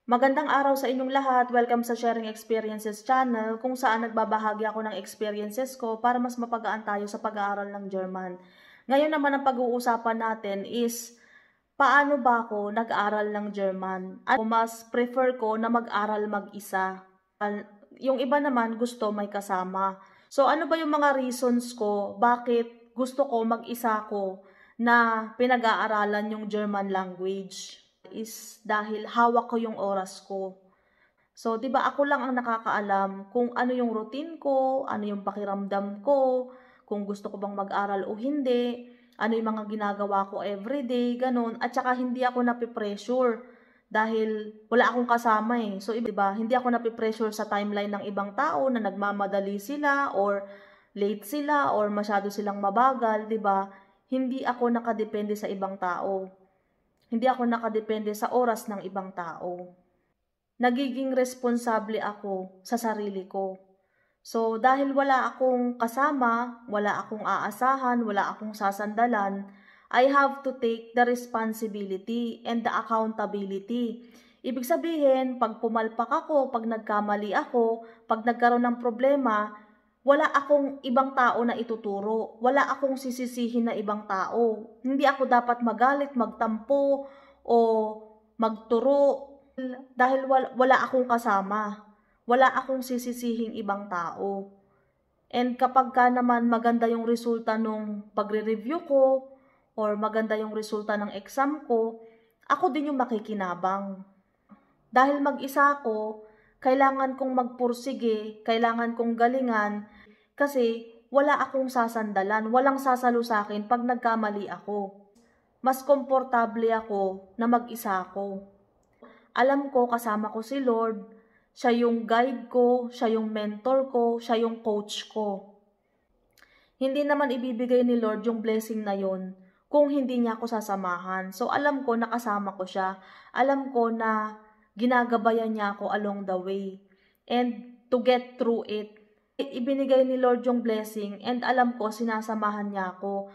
Magandang araw sa inyong lahat. Welcome sa Sharing Experiences channel kung saan nagbabahagi ako ng experiences ko para mas mapagaan tayo sa pag-aaral ng German. Ngayon naman ang pag-uusapan natin is paano ba ako nag-aral ng German? At mas prefer ko na mag-aral mag-isa. Yung iba naman gusto may kasama. So ano ba yung mga reasons ko bakit gusto ko mag-isa ko na pinag-aaralan yung German language? Is dahil hawak ko yung oras ko. So, 'di ba ako lang ang nakakaalam kung ano yung routine ko, ano yung pakiramdam ko, kung gusto ko bang mag-aral o hindi, ano yung mga ginagawa ko everyday, ganun. At saka hindi ako napipressure dahil wala akong kasama eh. So, 'di ba, hindi ako napipressure sa timeline ng ibang tao na nagmamadali sila or late sila or masyado silang mabagal, 'di ba? Hindi ako nakadepende sa ibang tao. Hindi ako nakadepende sa oras ng ibang tao. Nagiging responsable ako sa sarili ko. So, dahil wala akong kasama, wala akong aasahan, wala akong sasandalan, I have to take the responsibility and the accountability. Ibig sabihin, pag pumalpak ako, pag nagkamali ako, pag nagkaroon ng problema, wala akong ibang tao na ituturo. Wala akong sisisihin na ibang tao. Hindi ako dapat magalit, magtampo, o magturo dahil wala akong kasama. Wala akong sisisihing ibang tao. And kapag ka naman maganda yung resulta nung pagre-review ko or maganda yung resulta ng exam ko, ako din yung makikinabang. Dahil mag-isa ako, kailangan kong magpursige, kailangan kong galingan kasi wala akong sasandalan, walang sasalo sa akin pag nagkamali ako. Mas komportable ako na mag-isa ako. Alam ko kasama ko si Lord, siya yung guide ko, siya yung mentor ko, siya yung coach ko. Hindi naman ibibigay ni Lord yung blessing na yon kung hindi niya ako sasamahan. So alam ko na kasama ko siya. Alam ko na ginagabayan niya ako along the way. And to get through it, ibinigay ni Lord yung blessing and alam ko sinasamahan niya ako.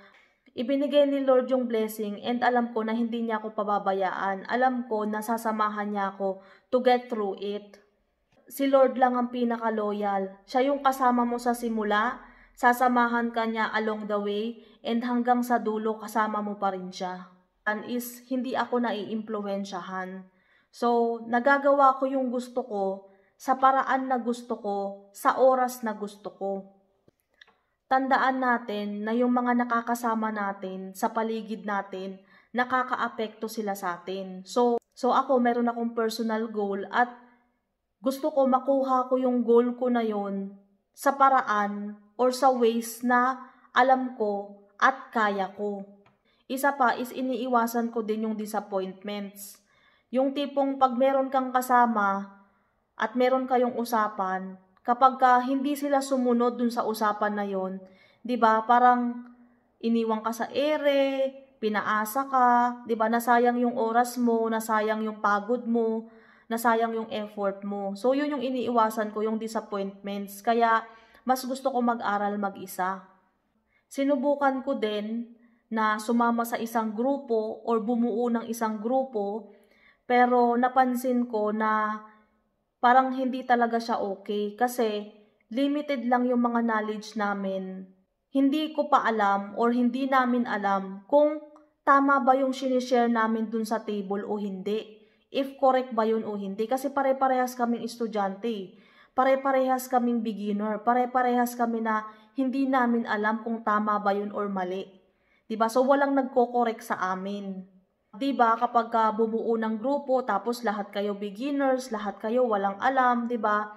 Ibinigay ni Lord yung blessing and alam ko na hindi niya ako pababayaan. Alam ko na sasamahan niya ako to get through it. Si Lord lang ang pinaka-loyal. Siya yung kasama mo sa simula, sasamahan ka niya along the way, and hanggang sa dulo kasama mo pa rin siya. And is hindi ako naiimpluwensyahan. So, nagagawa ko yung gusto ko sa paraan na gusto ko, sa oras na gusto ko. Tandaan natin na yung mga nakakasama natin sa paligid natin, nakakaapekto sila sa atin. So ako meron akong personal goal at gusto ko makuha ko yung goal ko na yon sa paraan or sa ways na alam ko at kaya ko. Isa pa is iniiwasan ko din yung disappointments. Yung tipong pag meron kang kasama at meron kayong usapan, kapag hindi sila sumunod dun sa usapan na yon, 'di ba? Parang iniwan ka sa ere, pinaasa ka, 'di ba? Nasayang yung oras mo, nasayang yung pagod mo, nasayang yung effort mo. So yun yung iniiwasan ko, yung disappointments. Kaya mas gusto ko mag-aral mag-isa. Sinubukan ko din na sumama sa isang grupo or bumuo ng isang grupo, pero napansin ko na parang hindi talaga siya okay kasi limited lang yung mga knowledge namin. Hindi ko pa alam or hindi namin alam kung tama ba yung sinishare namin dun sa table o hindi. If correct ba yun o hindi. Kasi pare-parehas kaming estudyante. Pare-parehas kaming beginner. Pare-parehas kami na hindi namin alam kung tama ba yun or mali. Diba? So walang nagko-correct sa amin. Diba, kapag bumuo ng grupo, tapos lahat kayo beginners, lahat kayo walang alam, diba?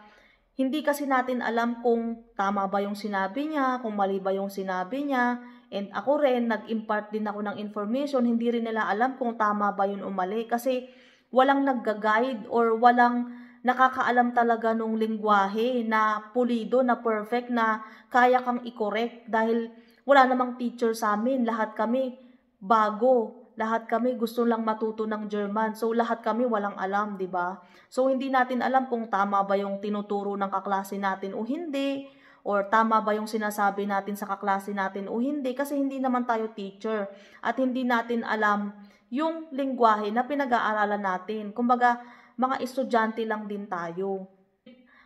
Hindi kasi natin alam kung tama ba yung sinabi niya, kung mali ba yung sinabi niya. And ako rin, nag-impart din ako ng information, hindi rin nila alam kung tama ba yun o mali. Kasi walang nagga-guide or walang nakakaalam talaga nung lingwahe na pulido, na perfect, na kaya kang i-correct. Dahil wala namang teacher sa amin, lahat kami bago. Lahat kami gusto lang matuto ng German. So lahat kami walang alam, 'di ba? So hindi natin alam kung tama ba yung tinuturo ng kaklase natin o hindi, or tama ba yung sinasabi natin sa kaklase natin o hindi, kasi hindi naman tayo teacher at hindi natin alam yung lengguwahe na pinag-aaralan natin. Kumbaga, mga estudyante lang din tayo.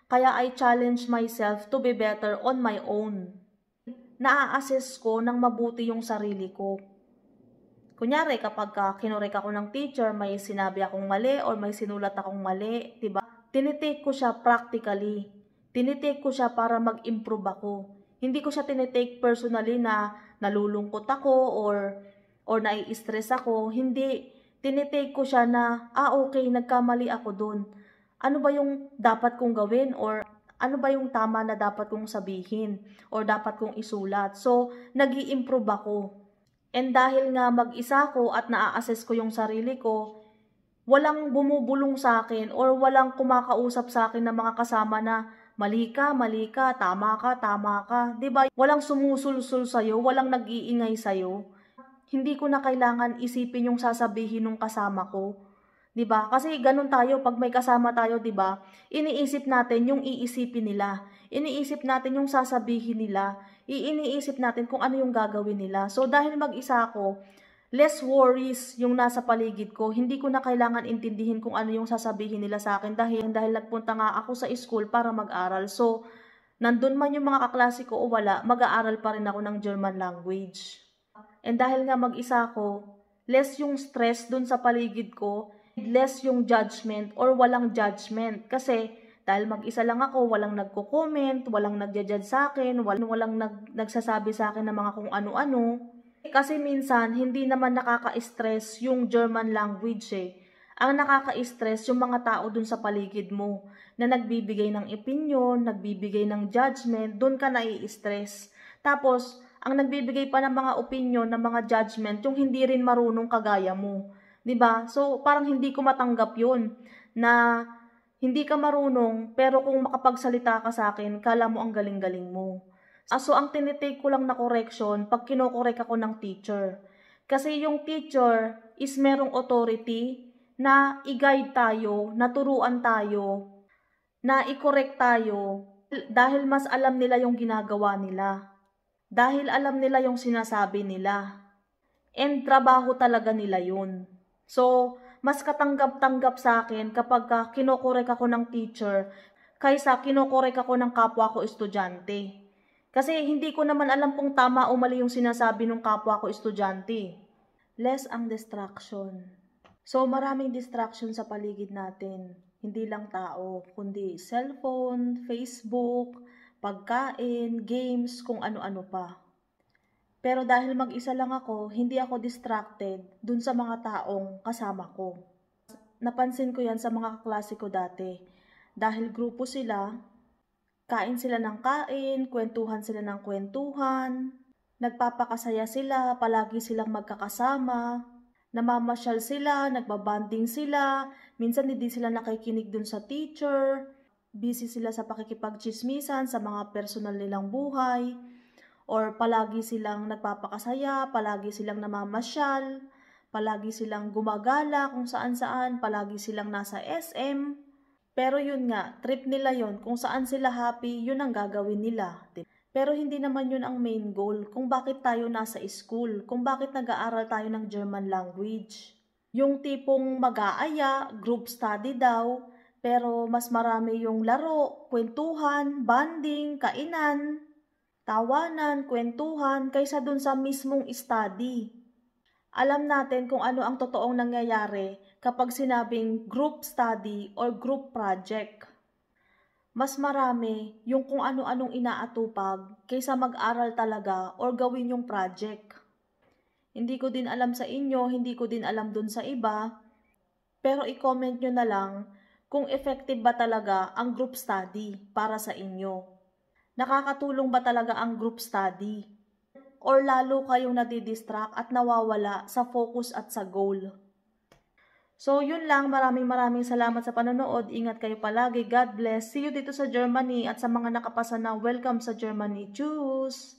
Kaya I challenge myself to be better on my own. Naa-assess ko ng mabuti yung sarili ko. Kunyari, kapag kinorek ako ng teacher, may sinabi akong mali or may sinulat akong mali, diba? Tinitake ko siya practically. Tinitake ko siya para mag-improve ako. Hindi ko siya tinitake personally na nalulungkot ako or nai-stress ako. Hindi. Tinitake ko siya na, okay, nagkamali ako dun. Ano ba yung dapat kong gawin or ano ba yung tama na dapat kong sabihin or dapat kong isulat. So, nag-i-improve ako. And dahil nga mag-isa ko at naa-assess ko yung sarili ko, walang bumubulong sa akin or walang kumakausap sa akin na mga kasama na mali ka, tama ka. Diba? Walang sumusulsul sa'yo, walang nag-iingay sa'yo. Hindi ko na kailangan isipin yung sasabihin ng kasama ko. 'Di ba? Kasi ganun tayo pag may kasama tayo, 'di ba? Iniisip natin yung iisipin nila. Iniisip natin yung sasabihin nila. Iniisip natin kung ano yung gagawin nila. So dahil mag-isa ako, less worries yung nasa paligid ko. Hindi ko na kailangan intindihin kung ano yung sasabihin nila sa akin dahil nagpunta nga ako sa school para mag-aral. So nandun man yung mga kaklase ko o wala, mag-aaral pa rin ako ng German language. And dahil nga mag-isa ako, less yung stress dun sa paligid ko, less yung judgment or walang judgment. Kasi dahil mag-isa lang ako, walang nagko-comment, walang nagja-judge sa akin, walang nagsasabi sa akin ng mga kung ano-ano. Kasi minsan, hindi naman nakaka-stress yung German language eh. Ang nakaka-stress yung mga tao dun sa paligid mo na nagbibigay ng opinion, nagbibigay ng judgment, dun ka nai-stress. Tapos, ang nagbibigay pa ng mga opinion, ng mga judgment, yung hindi rin marunong kagaya mo. 'Di ba? So, parang hindi ko matanggap 'yun na hindi ka marunong pero kung makapagsalita ka sa akin, kala mo ang galing-galing mo. So, ang tinitake ko lang na correction pag kinokorek ako ng teacher. Kasi yung teacher is merong authority na i-guide tayo, na turuan tayo, na i-correct tayo dahil mas alam nila yung ginagawa nila. Dahil alam nila yung sinasabi nila. And trabaho talaga nila yun. So, mas katanggap-tanggap sa akin kapag kinokorek ako ng teacher kaysa kinokorek ako ng kapwa ko estudyante. Kasi hindi ko naman alam kung tama o mali yung sinasabi ng kapwa ko estudyante. Less ang distraction. So, maraming distraction sa paligid natin. Hindi lang tao, kundi cellphone, Facebook, pagkain, games, kung ano-ano pa. Pero dahil mag-isa lang ako, hindi ako distracted dun sa mga taong kasama ko. Napansin ko yan sa mga kaklase ko dati. Dahil grupo sila, kain sila ng kain, kwentuhan sila ng kwentuhan, nagpapakasaya sila, palagi silang magkakasama, namamasyal sila, nagbabanding sila, minsan hindi sila nakikinig dun sa teacher, busy sila sa pakikipagchismisan sa mga personal nilang buhay, or palagi silang nagpapakasaya, palagi silang namamasyal, palagi silang gumagala kung saan-saan, palagi silang nasa SM. Pero yun nga, trip nila yun, kung saan sila happy, yun ang gagawin nila. Pero hindi naman yun ang main goal kung bakit tayo nasa school, kung bakit nag-aaral tayo ng German language. Yung tipong mag-aaya, group study daw, pero mas marami yung laro, kwentuhan, bonding, kainan, tawanan, kwentuhan, kaysa dun sa mismong study. Alam natin kung ano ang totoong nangyayari kapag sinabing group study or group project. Mas marami yung kung ano-anong inaatupag kaysa mag-aral talaga or gawin yung project. Hindi ko din alam sa inyo, hindi ko din alam dun sa iba, pero i-comment nyo na lang kung effective ba talaga ang group study para sa inyo. Nakakatulong ba talaga ang group study? Or lalo kayong nadidistract at nawawala sa focus at sa goal? So, yun lang. Maraming salamat sa panonood. Ingat kayo palagi. God bless. See you dito sa Germany at sa mga nakapasa na welcome sa Germany. Tschüss!